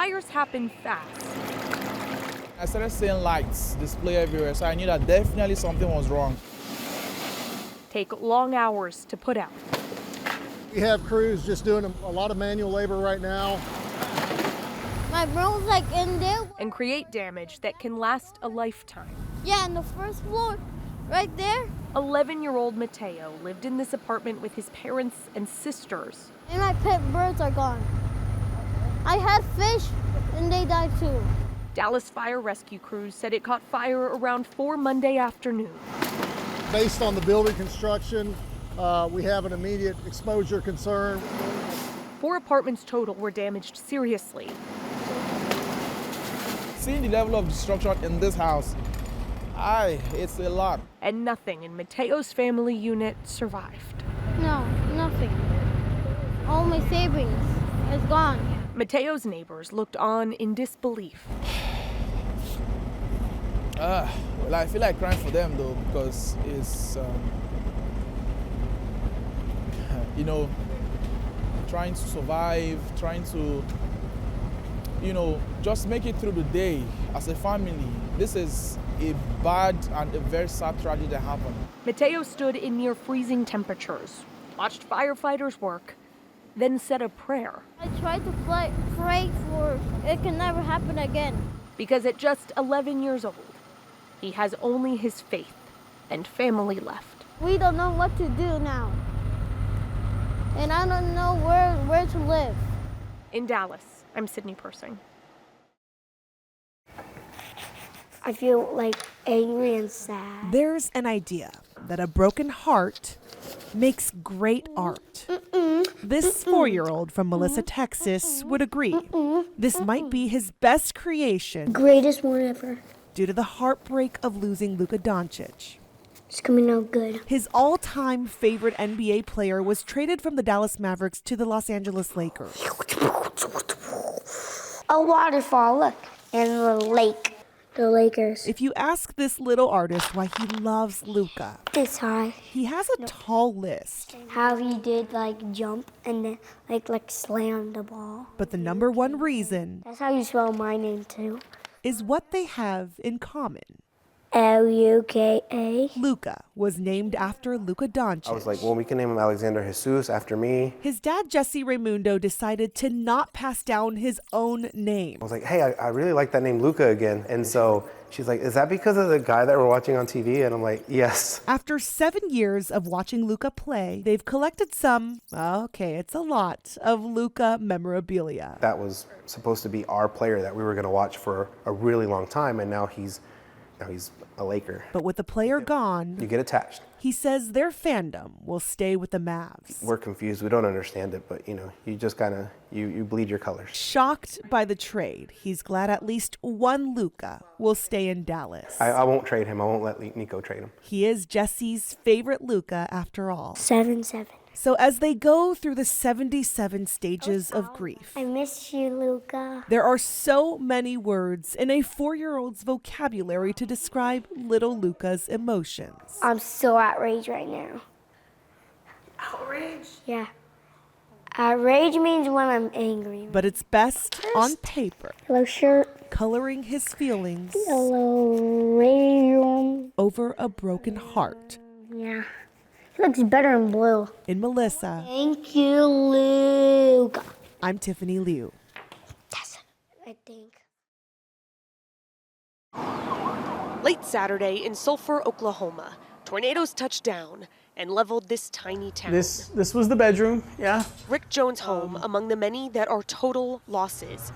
fires happen fast. I started seeing lights display everywhere, so I knew that definitely something was wrong. Take long hours to put out. We have crews just doing a lot of manual labor right now. My bro's like in there. And create damage that can last a lifetime. Yeah, on the first floor, right there. 11-year-old Mateo lived in this apartment with his parents and sisters. And my pet birds are gone. I had fish and they died too. Dallas fire rescue crews said it caught fire around 4 Monday afternoon. Based on the building construction, we have an immediate exposure concern. 4 apartments total were damaged seriously. Seeing the level of destruction in this house, it's a lot. And nothing in Mateo's family unit survived. No, nothing. All my savings is gone. Mateo's neighbors looked on in disbelief. Well, I feel like crying for them though, because it's, trying to survive, trying to, just make it through the day as a family. This is a bad and a very sad tragedy that happened. Mateo stood in near freezing temperatures, watched firefighters work, then said a prayer. I tried to pray for it can never happen again. Because at just 11 years old, he has only his faith and family left. We don't know what to do now. And I don't know where to live. In Dallas, I'm Sydney Persing. I feel like angry and sad. There's an idea that a broken heart makes great art. This 4-year-old from Melissa, Texas would agree. This might be his best creation. Greatest one ever. Due to the heartbreak of losing Luka Doncic. It's coming out good. His all-time favorite NBA player was traded from the Dallas Mavericks to the Los Angeles Lakers. A waterfall, look, and a lake. The Lakers. If you ask this little artist why he loves Luka, This high. he has a tall list. How he did jump and then like slam the ball. But the number one reason That's how you spell my name too. is what they have in common. Luka. Luka was named after Luka Doncic. I was like, well, we can name him Alexander Jesus after me. His dad, Jesse Raimundo, decided to not pass down his own name. I was like, hey, I really like that name Luka again. And so she's like, is that because of the guy that we're watching on TV? And I'm like, yes. After 7 years of watching Luka play, they've collected some, it's a lot, of Luka memorabilia. That was supposed to be our player that we were going to watch for a really long time. And now he's a Laker. But with the player gone, You get attached. he says their fandom will stay with the Mavs. We're confused. We don't understand it, but you just kind of, you bleed your colors. Shocked by the trade, he's glad at least one Luka will stay in Dallas. I won't trade him. I won't let Nico trade him. He is Jesse's favorite Luka after all. 7-7. So as they go through the 77 stages of grief, I miss you, Luka. there are so many words in a 4-year-old's vocabulary to describe little Luka's emotions. I'm so outraged right now. Outrage? Yeah. Outrage means when I'm angry. But it's best on paper, Hello, shirt. coloring his feelings Hello, radio. over a broken heart. Yeah. It looks better in blue. In Melissa, Thank you, Luka. I'm Tiffany Liu. That's it, I think. Late Saturday in Sulphur, Oklahoma, tornadoes touched down and leveled this tiny town. This was the bedroom, yeah. Rick Jones' home among the many that are total losses.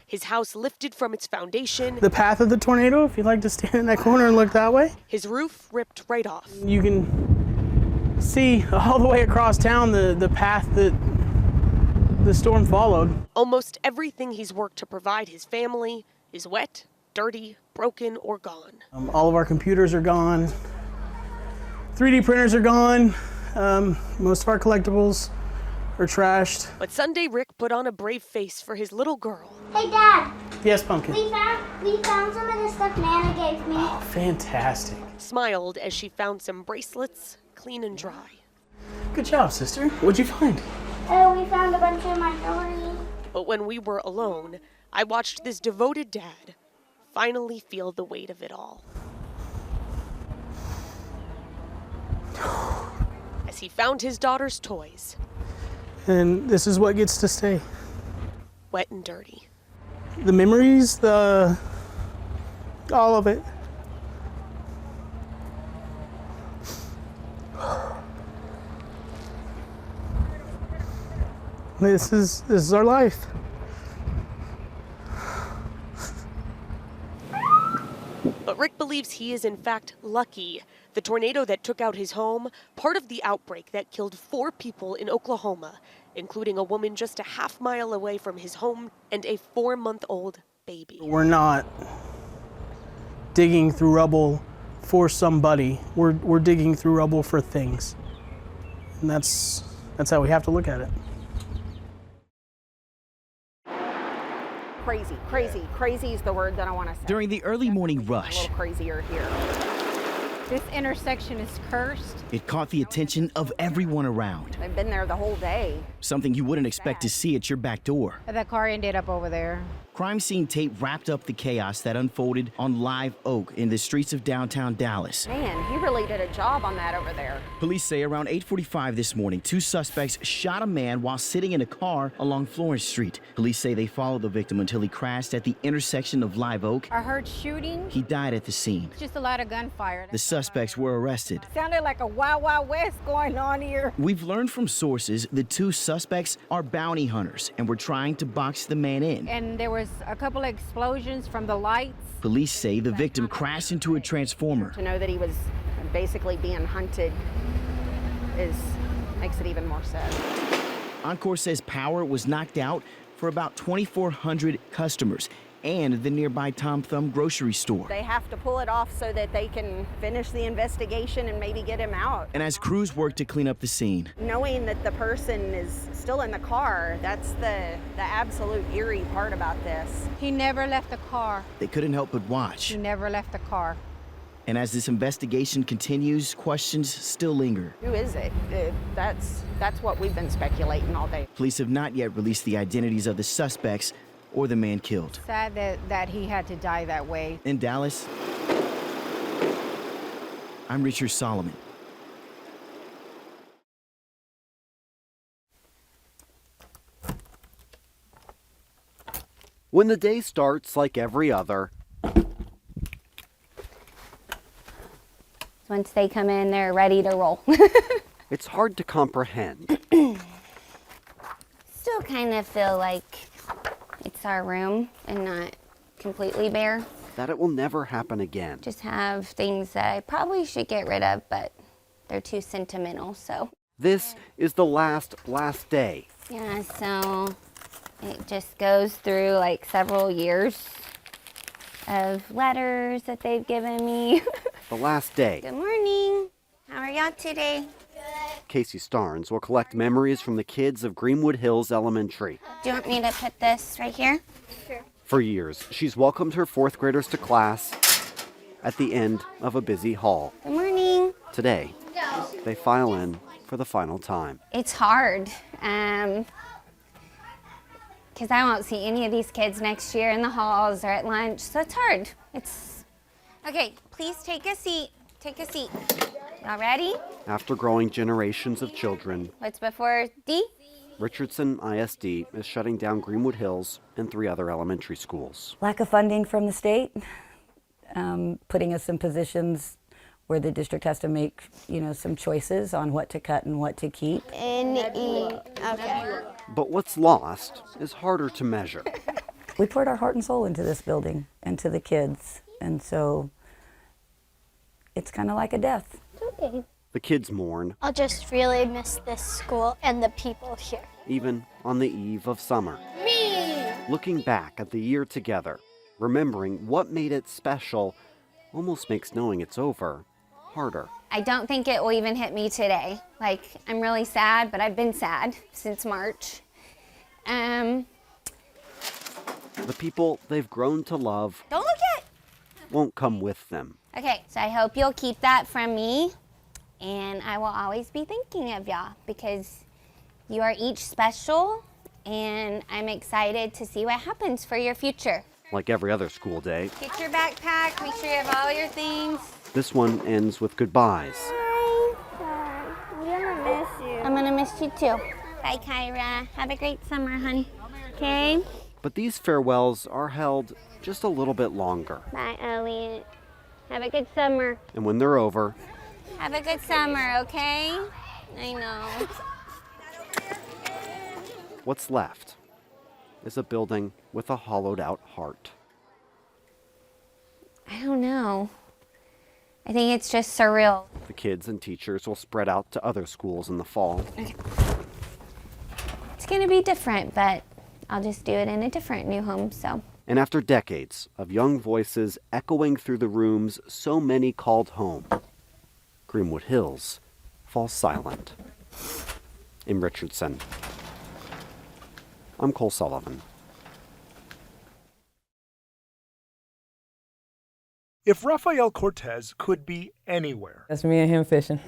His house lifted from its foundation. The path of the tornado, if you'd like to stand in that corner and look that way. His roof ripped right off. You can see all the way across town the path that the storm followed. Almost everything he's worked to provide his family is wet, dirty, broken, or gone. All of our computers are gone. 3D printers are gone. Most of our collectibles are trashed. But Sunday, Rick put on a brave face for his little girl. Hey, Dad. Yes, Pumpkin. We found some of the stuff Nana gave me. Oh, fantastic. Smiled as she found some bracelets, clean and dry. Good job, sister. What'd you find? Oh, we found a bunch of my jewelry. But when we were alone, I watched this devoted dad finally feel the weight of it all. As he found his daughter's toys, And this is what gets to stay. wet and dirty. The memories, all of it. This is our life. But Rick believes he is in fact lucky. The tornado that took out his home, part of the outbreak that killed 4 people in Oklahoma, including a woman just a half-mile away from his home and a 4-month-old baby. We're not digging through rubble for somebody. We're digging through rubble for things. And that's how we have to look at it. Crazy is the word that I want to say. During the early morning A rush, little crazier here. This intersection is cursed. it caught the attention of everyone around. They've been there the whole day. Something you wouldn't expect to see at your back door. The car ended up over there. Crime scene tape wrapped up the chaos that unfolded on Live Oak in the streets of downtown Dallas. Man, he really did a job on that over there. Police say around 8:45 this morning, 2 suspects shot a man while sitting in a car along Florence Street. Police say they followed the victim until he crashed at the intersection of Live Oak. I heard shooting. He died at the scene. Just a lot of gunfire. The suspects were arrested. Sounded like a Wild Wild West going on here. We've learned from sources the 2 suspects are bounty hunters and were trying to box the man in. And there was a couple of explosions from the lights. Police say the victim crashed into a transformer. To know that he was basically being hunted makes it even more sad. Encore says power was knocked out for about 2,400 customers and the nearby Tom Thumb grocery store. They have to pull it off so that they can finish the investigation and maybe get him out. And as crews work to clean up the scene, Knowing that the person is still in the car, that's the absolute eerie part about this. He never left the car. they couldn't help but watch. He never left the car. And as this investigation continues, questions still linger. Who is it? That's what we've been speculating all day. Police have not yet released the identities of the suspects or the man killed. Sad that he had to die that way. In Dallas, I'm Richard Solomon. When the day starts like every other, Once they come in, they're ready to roll. it's hard to comprehend. Still kind of feel like it's our room and not completely bare. That it will never happen again. Just have things that I probably should get rid of, but they're too sentimental, so. This is the last day. Yeah, so it just goes through like several years of letters that they've given me. The last day. Good morning. How are y'all today? Casey Starnes will collect memories from the kids of Greenwood Hills Elementary. Do you want me to put this right here? Sure. For years, she's welcomed her 4th graders to class at the end of a busy hall. Good morning. Today, they file in for the final time. It's hard, because I won't see any of these kids next year in the halls or at lunch, so it's hard. Okay, please take a seat. Take a seat. Y'all ready? After growing generations of children, What's before D? Richardson ISD is shutting down Greenwood Hills and 3 other elementary schools. Lack of funding from the state, putting us in positions where the district has to make, some choices on what to cut and what to keep. N-E. Okay. But what's lost is harder to measure. We poured our heart and soul into this building and to the kids, and so it's kind of like a death. Okay. The kids mourn, I'll just really miss this school and the people here. even on the eve of summer. Me! Looking back at the year together, remembering what made it special, almost makes knowing it's over harder. I don't think it will even hit me today. I'm really sad, but I've been sad since March. The people they've grown to love Don't look at. won't come with them. Okay, so I hope you'll keep that from me, and I will always be thinking of y'all because you are each special, and I'm excited to see what happens for your future. Like every other school day, Get your backpack, make sure you have all your things. this one ends with goodbyes. I'm gonna miss you. I'm gonna miss you too. Bye, Kyra. Have a great summer, hon. Okay? But these farewells are held just a little bit longer. Bye, Elliot. Have a good summer. And when they're over, Have a good summer, okay? I know. what's left is a building with a hollowed out heart. I don't know. I think it's just surreal. The kids and teachers will spread out to other schools in the fall. It's gonna be different, but I'll just do it in a different new home, so. And after decades of young voices echoing through the rooms so many called home, Greenwood Hills falls silent. In Richardson, I'm Cole Sullivan. If Rafael Cortez could be anywhere, That's me and him fishing.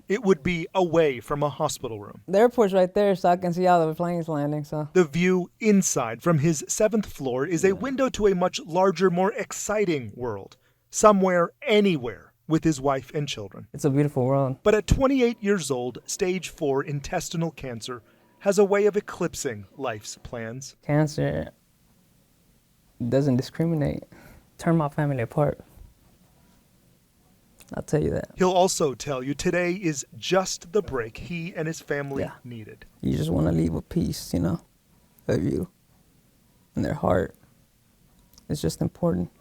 it would be away from a hospital room. The airport's right there, so I can see all the planes landing, so. The view inside from his 7th floor is a window to a much larger, more exciting world. Somewhere, anywhere, with his wife and children. It's a beautiful world. But at 28 years old, stage 4 intestinal cancer has a way of eclipsing life's plans. Cancer doesn't discriminate. Turn my family apart. I'll tell you that. He'll also tell you today is just the break he and his family needed. You just want to leave a piece, of you in their heart. It's just important.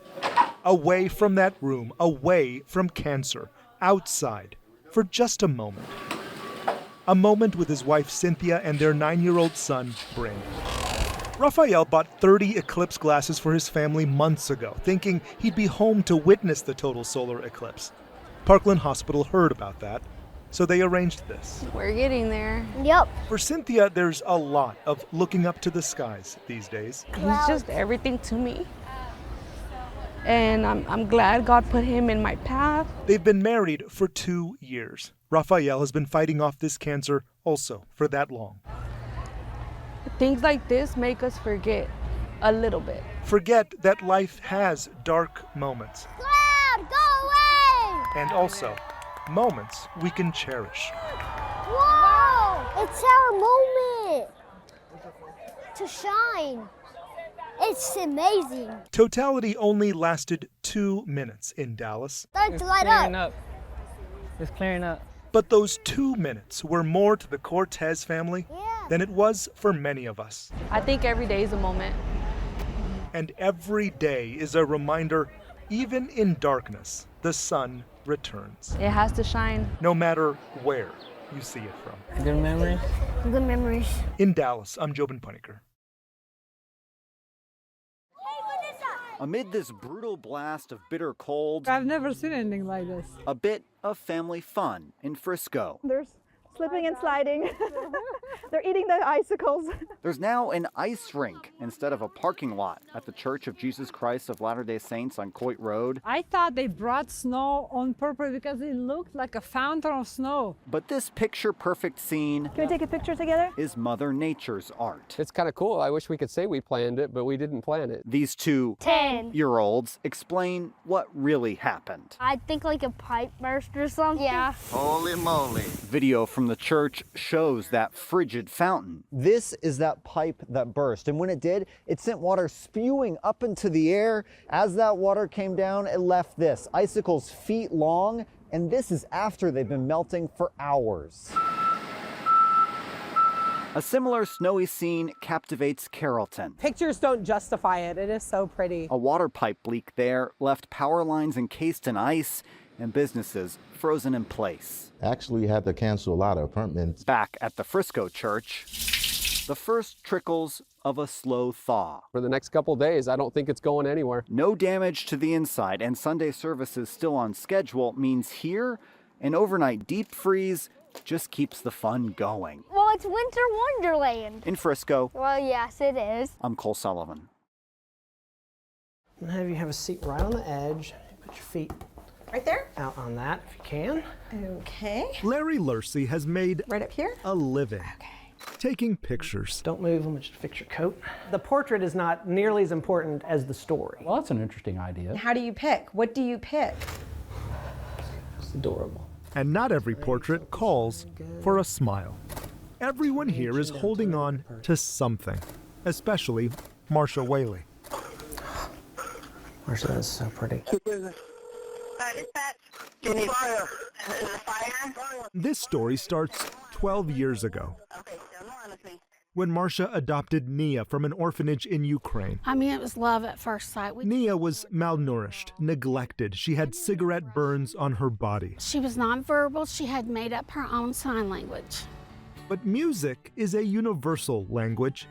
Away from that room, away from cancer, outside, for just a moment. A moment with his wife Cynthia and their 9-year-old son, Brandon. Rafael bought 30 eclipse glasses for his family months ago, thinking he'd be home to witness the total solar eclipse. Parkland Hospital heard about that, so they arranged this. We're getting there. Yep. For Cynthia, there's a lot of looking up to the skies these days. He's just everything to me. And I'm glad God put him in my path. They've been married for 2 years. Rafael has been fighting off this cancer also for that long. Things like this make us forget a little bit. Forget that life has dark moments. Cloud, go away! And also, moments we can cherish. Whoa! It's our moment to shine. It's amazing. Totality only lasted 2 minutes in Dallas. Starting to light up. It's clearing up. But those 2 minutes were more to the Cortez family than it was for many of us. I think every day is a moment. And every day is a reminder, even in darkness, the sun returns. It has to shine. No matter where you see it from. Good memories? Good memories. In Dallas, I'm Jobin Puniker. Amid this brutal blast of bitter cold, I've never seen anything like this. a bit of family fun in Frisco. There's slipping and sliding. They're eating the icicles. There's now an ice rink instead of a parking lot at the Church of Jesus Christ of Latter-day Saints on Coit Road. I thought they brought snow on purpose because it looked like a fountain of snow. But this picture-perfect scene Can we take a picture together? is Mother Nature's art. It's kind of cool. I wish we could say we planned it, but we didn't plan it. These two 10-year-olds explain what really happened. I think like a pipe burst or something. Yeah. Holy moly. Video from the church shows that frigid fountain. This is that pipe that burst, and when it did, it sent water spewing up into the air. As that water came down, it left this, icicles feet long, and this is after they've been melting for hours. A similar snowy scene captivates Carrollton. Pictures don't justify it. It is so pretty. A water pipe leak there left power lines encased in ice and businesses frozen in place. Actually, we had to cancel a lot of appointments. Back at the Frisco church, the first trickles of a slow thaw. For the next couple days, I don't think it's going anywhere. No damage to the inside, and Sunday services still on schedule means here, an overnight deep freeze just keeps the fun going. Well, it's winter wonderland. In Frisco, Well, yes, it is. I'm Cole Sullivan. I'm gonna have you have a seat right on the edge. Put your feet right there? Out on that if you can. Okay. Larry Lursey has made right up here a living taking pictures. Don't move, let me just fix your coat. The portrait is not nearly as important as the story. Well, that's an interesting idea. How do you pick? What do you pick? It's adorable. And not every portrait calls for a smile. Everyone here is holding on to something, especially Marsha Whaley. Marsha, that's so pretty. This story starts 12 years ago, when Marsha adopted Nia from an orphanage in Ukraine. I mean, it was love at first sight. Nia was malnourished, neglected. She had cigarette burns on her body. She was nonverbal. She had made up her own sign language. But music is a universal language.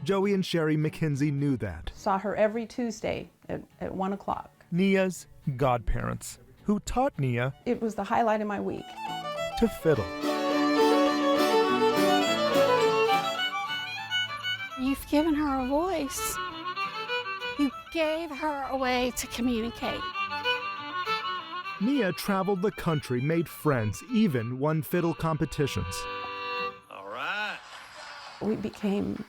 Joey and Sherry McKenzie knew that. Saw her every Tuesday at 1 o'clock. Nia's godparents, who taught Nia It was the highlight of my week. to fiddle. You've given her a voice. You gave her a way to communicate. Nia traveled the country, made friends, even won fiddle competitions. All right. We became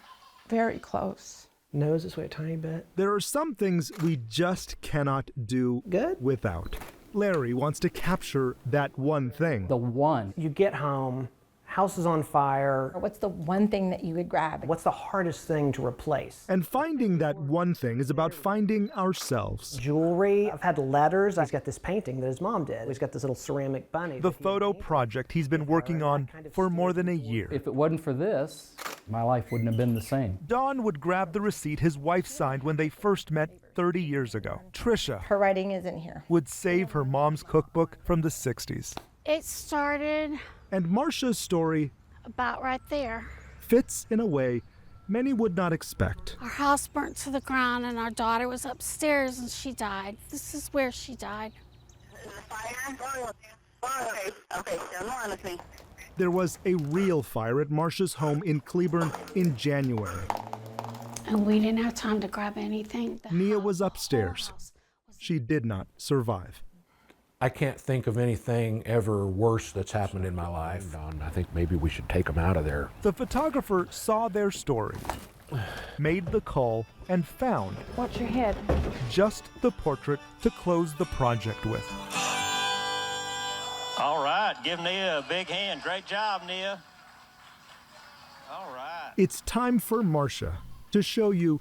very close. Nose this way a tiny bit. There are some things we just cannot do without. Larry wants to capture that one thing. The one. You get home, house is on fire. What's the one thing that you would grab? What's the hardest thing to replace? And finding that one thing is about finding ourselves. Jewelry. I've had letters. He's got this painting that his mom did. He's got this little ceramic bunny. The photo project he's been working on for more than a year. If it wasn't for this, my life wouldn't have been the same. Don would grab the receipt his wife signed when they first met 30 years ago. Trisha Her writing isn't here. would save her mom's cookbook from the 60s. It started And Marsha's story about right there. fits in a way many would not expect. Our house burnt to the ground and our daughter was upstairs and she died. This is where she died. There was a real fire at Marsha's home in Cleburne in January. And we didn't have time to grab anything. Nia was upstairs. She did not survive. I can't think of anything ever worse that's happened in my life. I think maybe we should take them out of there. The photographer saw their story, made the call, and found Watch your head. just the portrait to close the project with. All right, give Nia a big hand. Great job, Nia. All right. It's time for Marsha to show you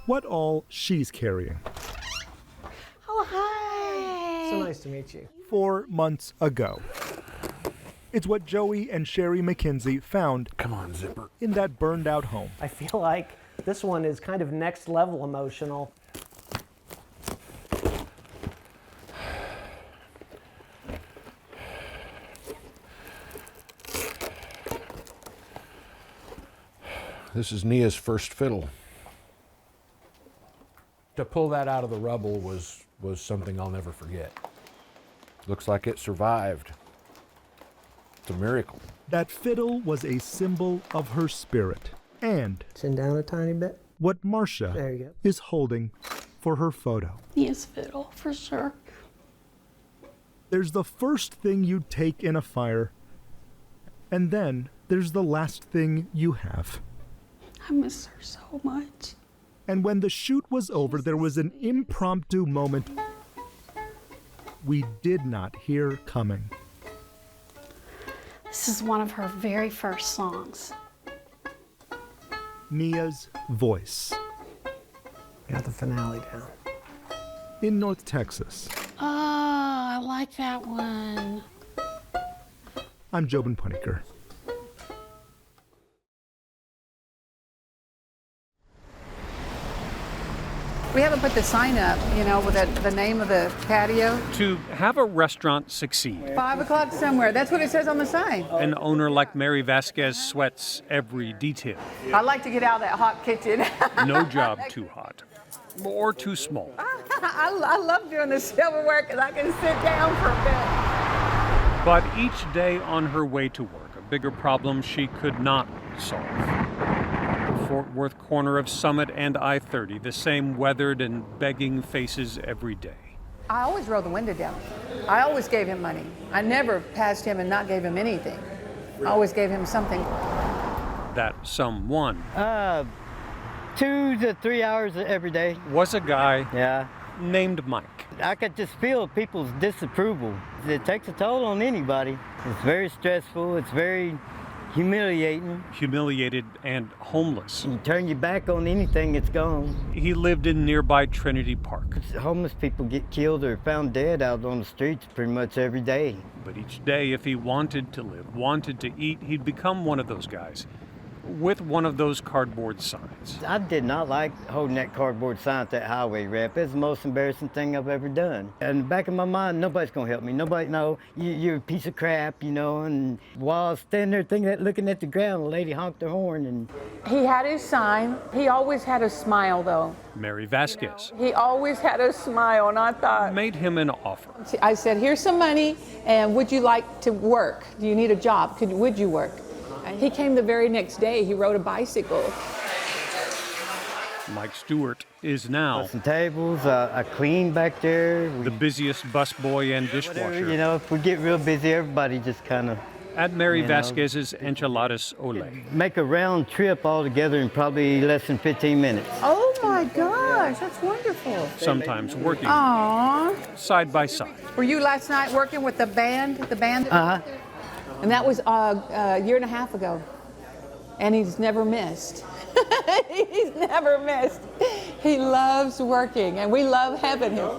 what all she's carrying. Oh, hi. So nice to meet you. 4 months ago. It's what Joey and Sherry McKenzie found in that burned out home. I feel like this one is kind of next level emotional. This is Nia's first fiddle. To pull that out of the rubble was something I'll never forget. Looks like it survived. It's a miracle. That fiddle was a symbol of her spirit and chin down a tiny bit. What Marsha There you go. is holding for her photo. Yes, fiddle, for sure. There's the first thing you take in a fire, and then there's the last thing you have. I miss her so much. And when the shoot was over, there was an impromptu moment we did not hear coming. This is one of her very first songs. Nia's voice. Got the finale down. In North Texas. Oh, I like that one. I'm Jobin Puniker. We haven't put the sign up, you know, with the name of the patio. To have a restaurant succeed, 5 o'clock somewhere. That's what it says on the sign. an owner like Mary Vasquez sweats every detail. I like to get out of that hot kitchen. No job too hot or too small. I love doing the silverware because I can sit down for a bit. But each day on her way to work, a bigger problem she could not solve. The Fort Worth corner of Summit and I-30, the same weathered and begging faces every day. I always rolled the window down. I always gave him money. I never passed him and not gave him anything. Always gave him something. That someone 2 to 3 hours every day. was a guy Yeah. named Mike. I could just feel people's disapproval. It takes a toll on anybody. It's very stressful. It's very humiliating. Humiliated and homeless. You turn your back on anything, it's gone. He lived in nearby Trinity Park. Homeless people get killed or found dead out on the streets pretty much every day. But each day, if he wanted to live, wanted to eat, he'd become one of those guys with one of those cardboard signs. I did not like holding that cardboard sign at that highway ramp. It's the most embarrassing thing I've ever done. In the back of my mind, nobody's gonna help me. Nobody, no, you're a piece of crap, you know. And while I was standing there thinking that, looking at the ground, a lady honked her horn and... He had his sign. He always had a smile, though. Mary Vasquez He always had a smile, and I thought... made him an offer. I said, here's some money, and would you like to work? Do you need a job? Would you work? He came the very next day. He rode a bicycle. Mike Stewart is now some tables, I clean back there. the busiest busboy and dishwasher. Whatever, you know, if we get real busy, everybody just kind of... At Mary Vasquez's Enchiladas Ole. Make a round trip all together in probably less than 15 minutes. Oh my gosh, that's wonderful. Sometimes working Aww. side by side. Were you last night working with the band? Uh-huh. And that was a year and a half ago. And he's never missed. He's never missed. He loves working, and we love having him.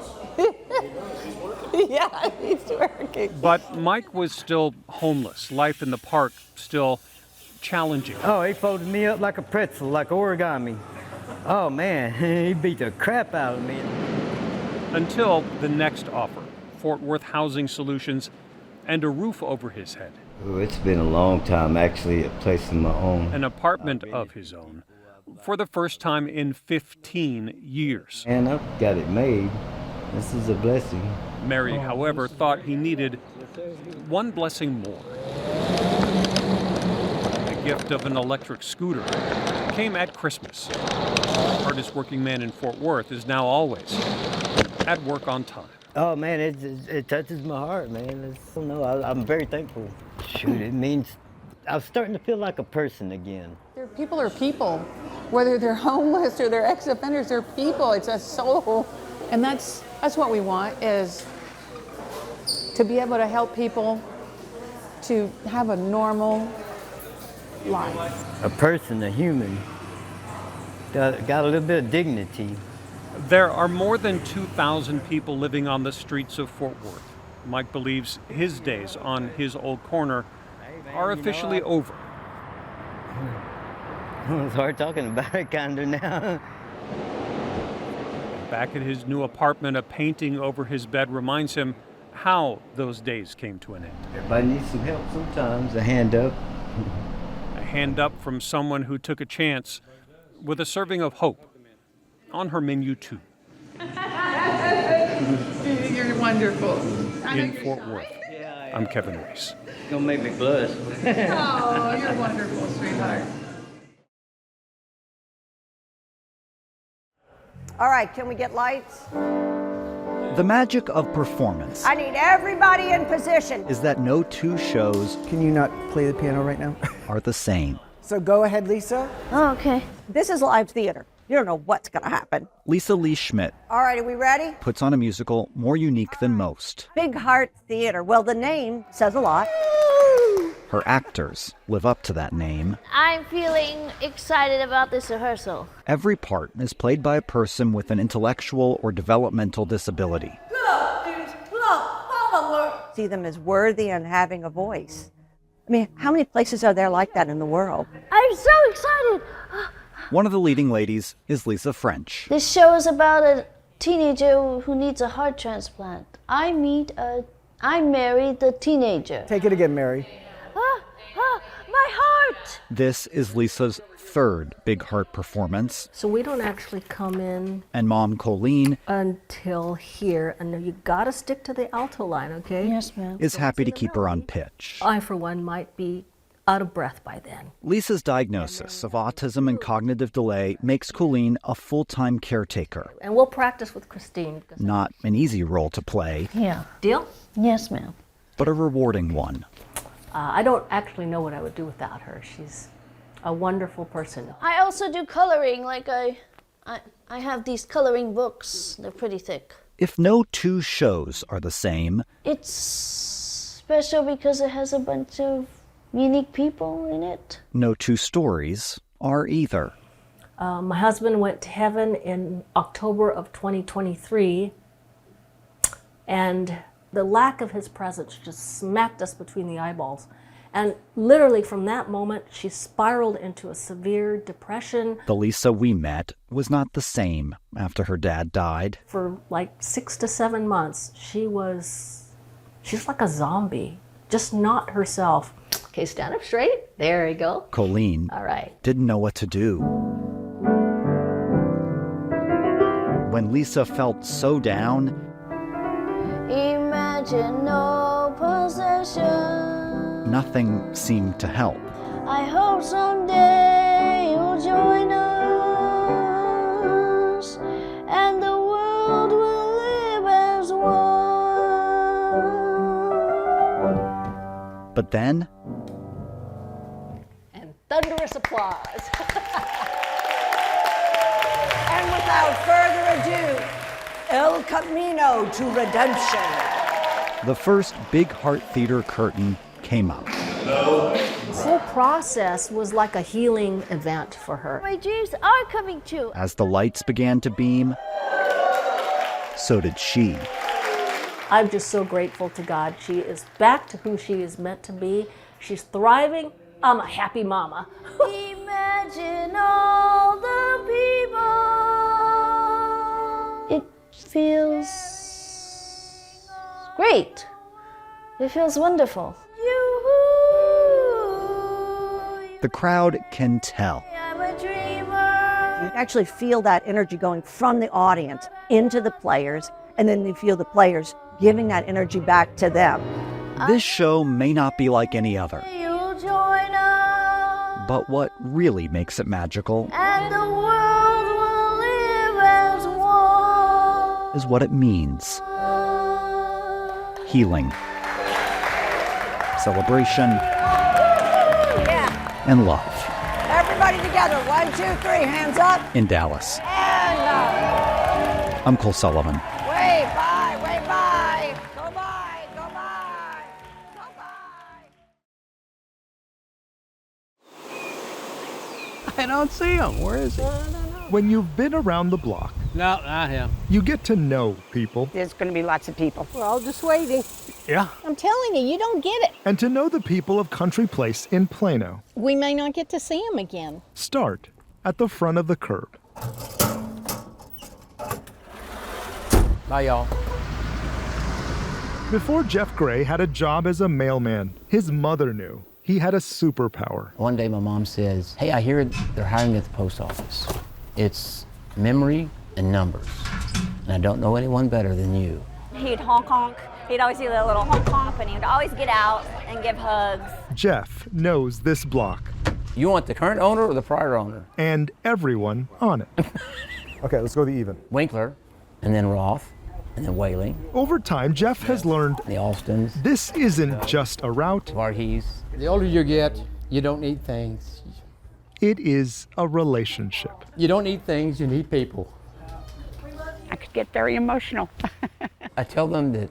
Yeah, he's working. But Mike was still homeless. Life in the park still challenging. Oh, he folded me up like a pretzel, like origami. Oh man, he beat the crap out of me. Until the next offer, Fort Worth Housing Solutions and a roof over his head. Oh, it's been a long time, actually, a place of my own. An apartment of his own for the first time in 15 years. And I've got it made. This is a blessing. Mary, however, thought he needed one blessing more. The gift of an electric scooter came at Christmas. The hardest working man in Fort Worth is now always at work on time. Oh man, it touches my heart, man. I don't know, I'm very thankful. Shoot, it means I'm starting to feel like a person again. People are people. Whether they're homeless or they're ex-offenders, they're people. It's a soul. And that's what we want, is to be able to help people to have a normal life. A person, a human, got a little bit of dignity. There are more than 2,000 people living on the streets of Fort Worth. Mike believes his days on his old corner are officially over. It's hard talking about it kind of now. Back at his new apartment, a painting over his bed reminds him how those days came to an end. Everybody needs some help sometimes, a hand up. A hand up from someone who took a chance with a serving of hope on her menu too. You're wonderful. In Fort Worth, I'm Kevin Weiss. It's gonna make me blush. Oh, you're wonderful, sweetheart. All right, can we get lights? The magic of performance I need everybody in position. is that no two shows Can you not play the piano right now? are the same. So go ahead, Lisa. Oh, okay. This is live theater. You don't know what's going to happen. Lisa Lee Schmidt All right, are we ready? puts on a musical more unique than most. Big Heart Theater. Well, the name says a lot. Her actors live up to that name. I'm feeling excited about this rehearsal. Every part is played by a person with an intellectual or developmental disability. See them as worthy and having a voice. I mean, how many places are there like that in the world? I'm so excited. One of the leading ladies is Lisa French. This show is about a teenager who needs a heart transplant. I marry the teenager. Take it again, Mary. My heart! This is Lisa's third Big Heart performance. So we don't actually come in And mom Colleen until here, and you gotta stick to the alto line, okay? Yes, ma'am. is happy to keep her on pitch. I, for one, might be out of breath by then. Lisa's diagnosis of autism and cognitive delay makes Colleen a full-time caretaker. And we'll practice with Christine. Not an easy role to play, Yeah. Deal? Yes, ma'am. but a rewarding one. I don't actually know what I would do without her. She's a wonderful person. I also do coloring, like I have these coloring books. They're pretty thick. If no two shows are the same, It's special because it has a bunch of unique people in it. no two stories are either. My husband went to heaven in October of 2023, and the lack of his presence just smacked us between the eyeballs. And literally from that moment, she spiraled into a severe depression. The Lisa we met was not the same after her dad died. For like 6 to 7 months, she's like a zombie, just not herself. Okay, stand up straight. There you go. Colleen All right. didn't know what to do. When Lisa felt so down, Imagine no possession. nothing seemed to help. I hope someday you'll join us, and the world will live as one. But then, And thunderous applause. And without further ado, El Camino to Redemption. the first Big Heart Theater curtain came up. The whole process was like a healing event for her. My dreams are coming true. As the lights began to beam, so did she. I'm just so grateful to God. She is back to who she is meant to be. She's thriving. I'm a happy mama. Imagine all the people. It feels great. It feels wonderful. The crowd can tell. I'm a dreamer. You actually feel that energy going from the audience into the players, and then you feel the players giving that energy back to them. This show may not be like any other, You'll join us, but what really makes it magical and the world will live as one. is what it means. Healing, celebration, Yeah. and love Everybody together. 1, 2, 3. Hands up. in Dallas. And I'm Cole Sullivan. wave by, wave by. Go by, go by, go by. I don't see him. Where is he? When you've been around the block, No, not him. you get to know people. There's going to be lots of people. We're all just waiting. Yeah. I'm telling you, you don't get it. And to know the people of Country Place in Plano. We may not get to see them again. Start at the front of the curb. Bye, y'all. Before Jeff Gray had a job as a mailman, his mother knew he had a superpower. One day my mom says, "Hey, I hear they're hiring at the post office. It's memory and numbers. And I don't know anyone better than you." He'd honk honk. He'd always do that little honk honk, and he would always get out and give hugs. Jeff knows this block. You want the current owner or the prior owner? And everyone on it. Okay, let's go the even. Winkler, and then Roth, and then Whaling. Over time, Jeff has learned the Alstons. This isn't just a route. Varghese. The older you get, you don't need things. It is a relationship. You don't need things, you need people. I could get very emotional. I tell them that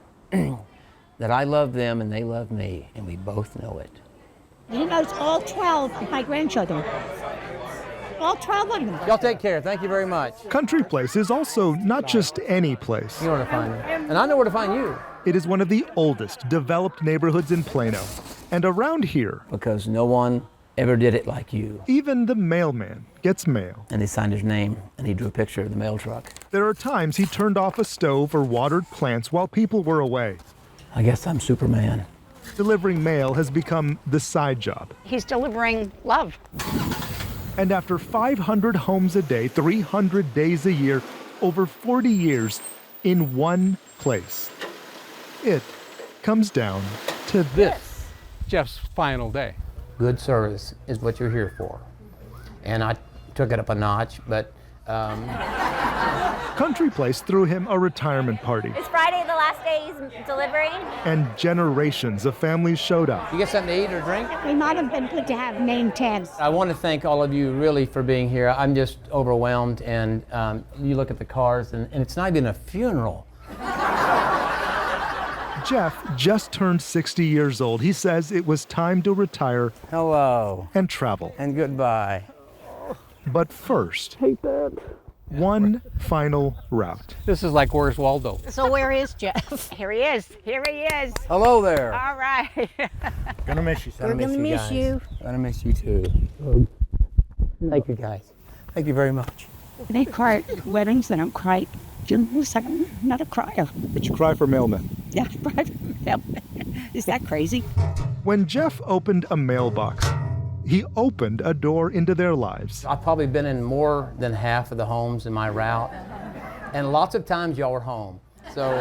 that I love them and they love me, and we both know it. He knows all 12 of my grandchildren. All 12 of them. Y'all take care. Thank you very much. Country Place is also not just any place. You know where to find me. And I know where to find you. It is one of the oldest developed neighborhoods in Plano. And around here, Because no one ever did it like you. even the mailman gets mail. And they signed his name, and he drew a picture of the mail truck. There are times he turned off a stove or watered plants while people were away. I guess I'm Superman. Delivering mail has become the side job. He's delivering love. And after 500 homes a day, 300 days a year, over 40 years, in one place, it comes down to this. Jeff's final day. Good service is what you're here for. And I took it up a notch, but Country Place threw him a retirement party. It's Friday the the last days delivering. And generations of families showed up. You get something to eat or drink? We might have been good to have name tags. I want to thank all of you really for being here. I'm just overwhelmed, and you look at the cars, and it's not even a funeral. Jeff just turned 60 years old. He says it was time to retire. Hello. And travel. And goodbye. But first, one final route. This is like Where's Waldo? So where is Jeff? Here he is. Here he is. Hello there. All right. Gonna miss you, son. We're gonna miss you. Gonna miss you too. Thank you, guys. Thank you very much. They cry at weddings. They don't cry at funerals. I'm not a crier. But you cry for mailmen. Yeah, cry for mailmen. Is that crazy? When Jeff opened a mailbox, he opened a door into their lives. I've probably been in more than half of the homes in my route, and lots of times y'all were home. So.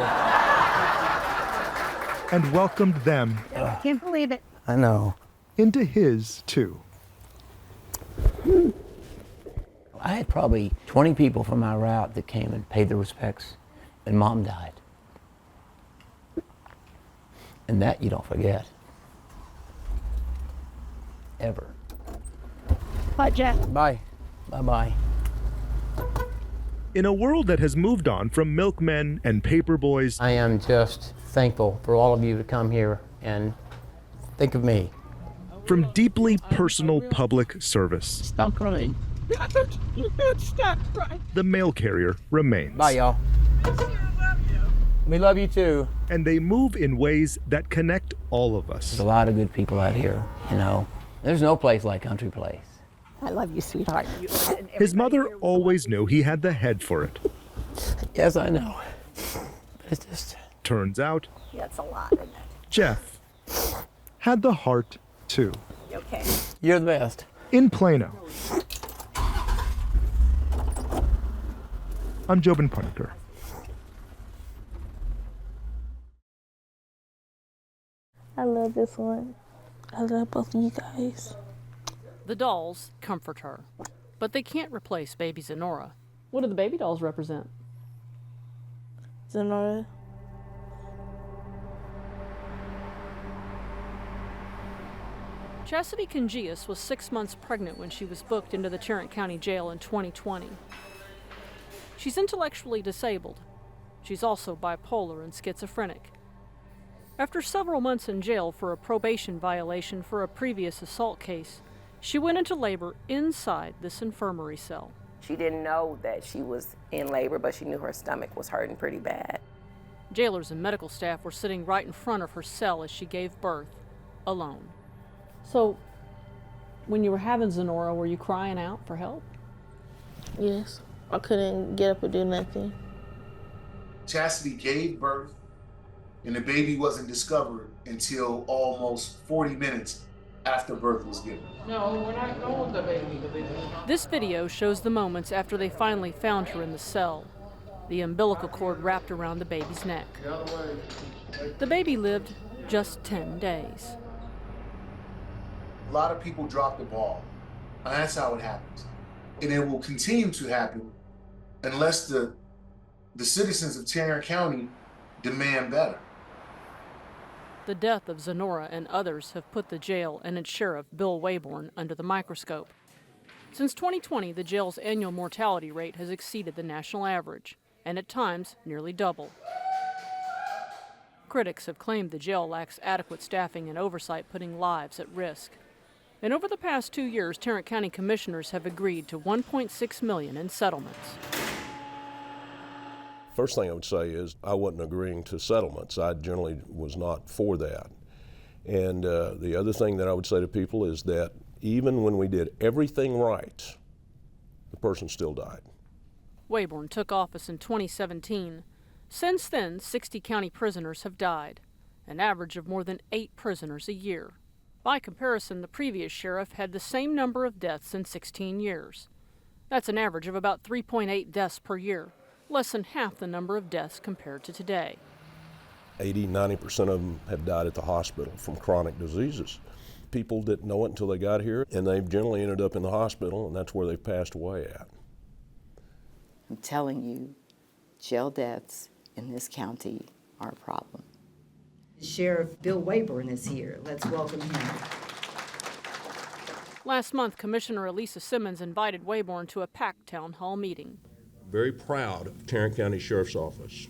And welcomed them. I can't believe it. I know. Into his, too. I had probably 20 people from my route that came and paid their respects, and Mom died. And that you don't forget. Ever. Bye, Jeff. Bye. Bye-bye. In a world that has moved on from milkmen and paper boys, I am just thankful for all of you to come here and think of me. From deeply personal public service, Stop crying. Stop crying. the mail carrier remains. Bye, y'all. We love you too. And they move in ways that connect all of us. There's a lot of good people out here, you know. There's no place like Country Place. I love you, sweetheart. His mother always knew he had the head for it. Yes, I know. It's just... Turns out, That's a lot, isn't it? Jeff had the heart, too. Okay. You're the best. In Plano, I'm Jobin Paniker. I love this one. I love both of you guys. The dolls comfort her, but they can't replace baby Zenora. What do the baby dolls represent? Zenora. Chastity Congeus was 6 months pregnant when she was booked into the Tarrant County Jail in 2020. She's intellectually disabled. She's also bipolar and schizophrenic. After several months in jail for a probation violation for a previous assault case, she went into labor inside this infirmary cell. She didn't know that she was in labor, but she knew her stomach was hurting pretty bad. Jailers and medical staff were sitting right in front of her cell as she gave birth, alone. So, when you were having Zenora, were you crying out for help? Yes. I couldn't get up or do nothing. Chastity gave birth, and the baby wasn't discovered until almost 40 minutes after birth was given. No, we're not going with the baby. This video shows the moments after they finally found her in the cell. The umbilical cord wrapped around the baby's neck. The baby lived just 10 days. A lot of people drop the ball, and that's how it happens. And it will continue to happen unless the citizens of Tarrant County demand better. The death of Zenora and others have put the jail and its sheriff, Bill Wayborn, under the microscope. Since 2020, the jail's annual mortality rate has exceeded the national average, and at times nearly double. Critics have claimed the jail lacks adequate staffing and oversight, putting lives at risk. And over the past 2 years, Tarrant County commissioners have agreed to $1.6 million in settlements. First thing I would say is I wasn't agreeing to settlements. I generally was not for that. And the other thing that I would say to people is that even when we did everything right, the person still died. Wayborn took office in 2017. Since then, 60 county prisoners have died, an average of more than 8 prisoners a year. By comparison, the previous sheriff had the same number of deaths in 16 years. That's an average of about 3.8 deaths per year, less than half the number of deaths compared to today. 80–90% of them have died at the hospital from chronic diseases. People didn't know it until they got here, and they've generally ended up in the hospital, and that's where they've passed away at. I'm telling you, jail deaths in this county our problem. Sheriff Bill Wayburn is here. Let's welcome him. Last month, Commissioner Elisa Simmons invited Wayborn to a packed town hall meeting. Very proud of Tarrant County Sheriff's Office.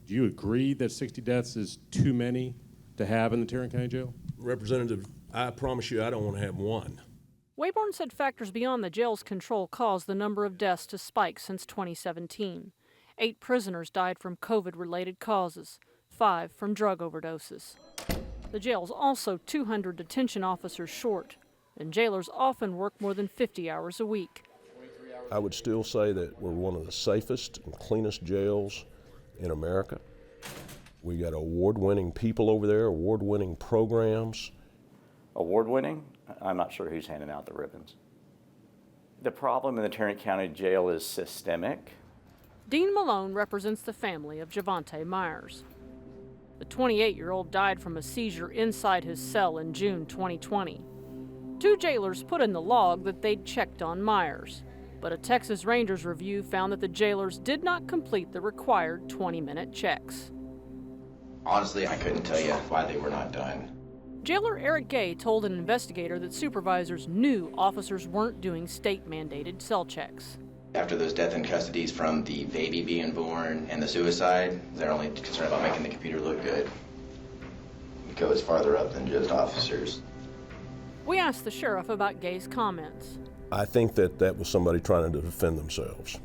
Do you agree that 60 deaths is too many to have in the Tarrant County Jail? Representative, I promise you I don't want to have one. Wayborn said factors beyond the jail's control caused the number of deaths to spike since 2017. 8 prisoners died from COVID-related causes, 5 from drug overdoses. The jail's also 200 detention officers short, and jailers often work more than 50 hours a week. I would still say that we're one of the safest and cleanest jails in America. We got award-winning people over there, award-winning programs. Award-winning? I'm not sure who's handing out the ribbons. The problem in the Tarrant County Jail is systemic. Dean Malone represents the family of Javante Myers. The 28-year-old died from a seizure inside his cell in June 2020. 2 jailers put in the log that they'd checked on Myers, but a Texas Rangers review found that the jailers did not complete the required 20-minute checks. Honestly, I couldn't tell you why they were not done. Jailer Eric Gay told an investigator that supervisors knew officers weren't doing state-mandated cell checks. After those death in custodies from the baby being born and the suicide, they're only concerned about making the computer look good. It goes farther up than just officers. We asked the sheriff about Gay's comments. I think that was somebody trying to defend themselves.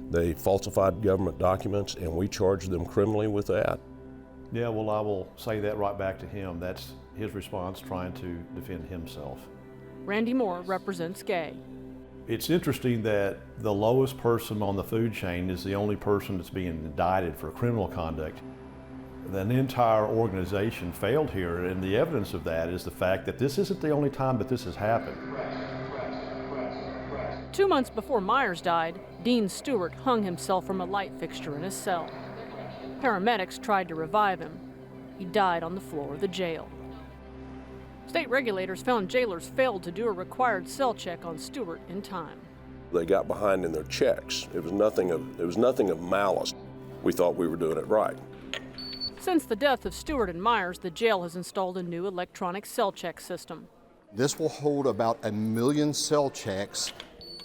They falsified government documents, and we charged them criminally with that. Yeah, well, I will say that right back to him. That's his response, trying to defend himself. Randy Moore represents Gay. It's interesting that the lowest person on the food chain is the only person that's being indicted for criminal conduct. An entire organization failed here, and the evidence of that is the fact that this isn't the only time that this has happened. 2 months before Myers died, Dean Stewart hung himself from a light fixture in his cell. Paramedics tried to revive him. He died on the floor of the jail. State regulators found jailers failed to do a required cell check on Stewart in time. They got behind in their checks. It was nothing of malice. We thought we were doing it right. Since the death of Stewart and Myers, the jail has installed a new electronic cell check system. This will hold about 1 million cell checks.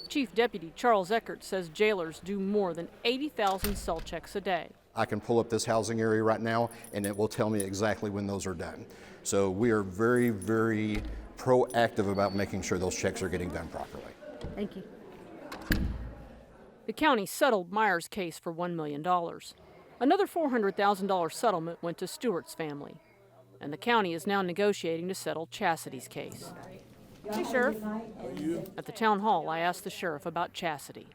Chief Deputy Charles Eckert says jailers do more than 80,000 cell checks a day. I can pull up this housing area right now, and it will tell me exactly when those are done. So we are very, very proactive about making sure those checks are getting done properly. Thank you. The county settled Myers' case for $1 million. Another $400,000 settlement went to Stewart's family. And the county is now negotiating to settle Chastity's case. Hey, Sheriff. At the town hall, I asked the sheriff about Chastity.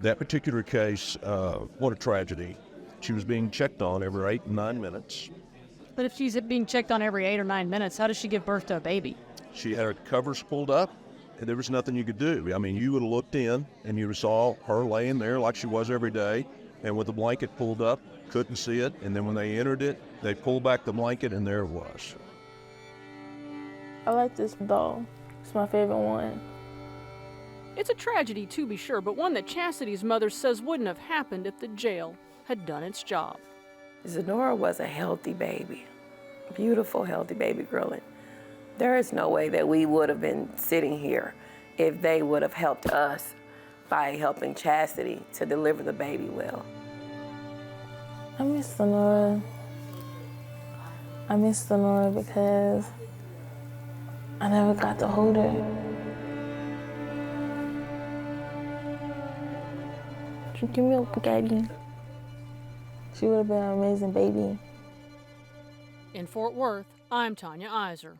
That particular case, what a tragedy. She was being checked on every 8 and 9 minutes. But if she's being checked on every 8 or 9 minutes, how does she give birth to a baby? She had her covers pulled up, and there was nothing you could do. I mean, you would have looked in, and you saw her laying there like she was every day, and with the blanket pulled up, couldn't see it, and then when they entered it, they pulled back the blanket, and there it was. I like this doll. It's my favorite one. It's a tragedy, to be sure, but one that Chastity's mother says wouldn't have happened if the jail had done its job. Zenora was a healthy baby, beautiful, healthy baby girl. And there is no way that we would have been sitting here if they would have helped us by helping Chastity to deliver the baby well. I miss Zenora. I miss Zenora because I never got to hold her. Drink your milk, Gabby. She would have been an amazing baby. In Fort Worth, I'm Tanya Iser.